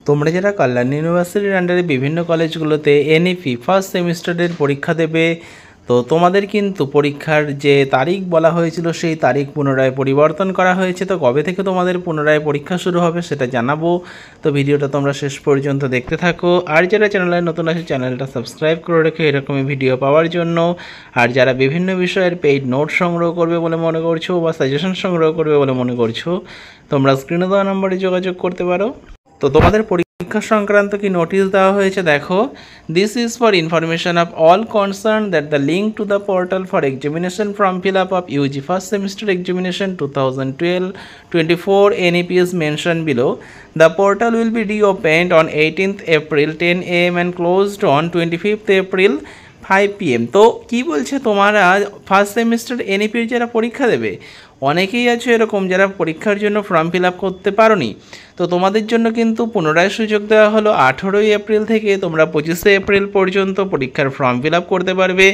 তোমরা যারা কল্যাণ ইউনিভার্সিটির আন্ডারে বিভিন্ন কলেজগুলোতে এনইপি ফার্স্ট সেমিস্টারের পরীক্ষা দেবে, তো তোমাদের কিন্তু পরীক্ষার যে তারিখ বলা হয়েছিল সেই তারিখ পুনরায় পরিবর্তন করা হয়েছে। তো কবে থেকে তোমাদের পুনরায় পরীক্ষা শুরু হবে সেটা জানাবো। তো ভিডিওটা তোমরা শেষ পর্যন্ত দেখতে থাকো। আর যারা চ্যানেলে নতুন আছে চ্যানেলটা সাবস্ক্রাইব করে রেখো এরকমই ভিডিও পাওয়ার জন্য। আর যারা বিভিন্ন বিষয়ের পেইড নোট সংগ্রহ করবে বলে মনে করছো বা সাজেশন সংগ্রহ করবে বলে মনে করছো, তোমরা স্ক্রিনে দেওয়া নম্বরে যোগাযোগ করতে পারো। তো তোমাদের পরীক্ষা সংক্রান্ত কি নোটিশ দেওয়া হয়েছে দেখো। This is for information of all concern that the link to the portal for examination form fill up of Yuji first semester examination 2012-24 NEP is mentioned below. The portal will be reopened on 18th April 10 AM and closed on 25th April 5 PM। তো কি বলছে, তোমরা first semester এনইপির যারা পরীক্ষা দেবে, অনেকেই আছে এরকম যারা পরীক্ষার জন্য ফর্ম ফিল আপ করতে পারোনি। তো তোমাদের জন্য কিন্তু পুনরায় সুযোগ দেওয়া হলো। 18ই এপ্রিল থেকে তোমরা 25শে এপ্রিল পর্যন্ত পরীক্ষার ফর্ম ফিল আপ করতে পারবে।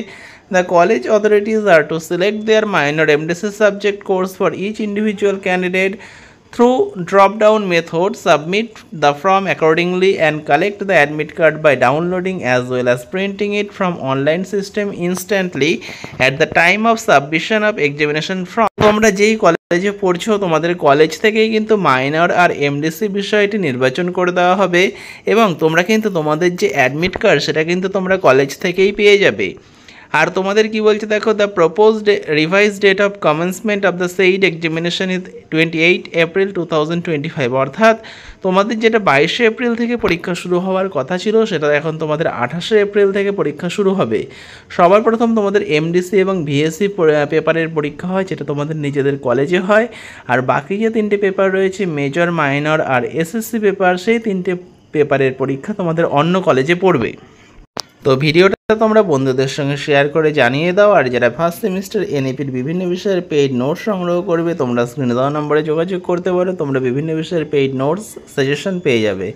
The college authorities are to select their minor MDC subject course for each individual candidate through drop-down method. Submit the form accordingly and collect the admit card by downloading as well as printing it from online system instantly at the time of submission of examination form. তোমরা যেই কলেজে পড়ছো তোমাদের college থেকেই কিন্তু minor আর MDC বিষয়টি নির্বাচন করে দেওয়া হবে এবং তোমরা কিন্তু তোমাদের যে অ্যাডমিট কার্ড সেটা কিন্তু তোমরা কলেজ থেকেই পেয়ে যাবে। আর তোমাদের কি বলছে দেখো, the proposed revise date of commencement of the said examination is 28 April 2025। অর্থাৎ তোমাদের যেটা 22শে এপ্রিল থেকে পরীক্ষা শুরু হওয়ার কথা ছিল সেটা এখন তোমাদের 28শে এপ্রিল থেকে পরীক্ষা শুরু হবে। সবার প্রথম তোমাদের এমডিসি এবং ভিএসসি পেপারের পরীক্ষা হয়, যেটা তোমাদের নিজেদের কলেজে হয়। আর বাকি যে 3টে পেপার রয়েছে মেজর, মাইনর আর এসএসসি পেপার, সেই 3টে পেপারের পরীক্ষা তোমাদের অন্য কলেজে পড়বে। তো ভিডিওটা তোমরা বন্ধুদের সঙ্গে শেয়ার করে জানিয়ে দাও। আর যারা ফার্স্ট সেমিস্টার এনইপির বিভিন্ন বিষয়ের পেইড নোটস সংগ্রহ করবে তোমরা স্ক্রিনে দেওয়া নম্বরে যোগাযোগ করতে পারো। তোমরা বিভিন্ন বিষয়ের পেইড নোটস সাজেশন পেয়ে যাবে।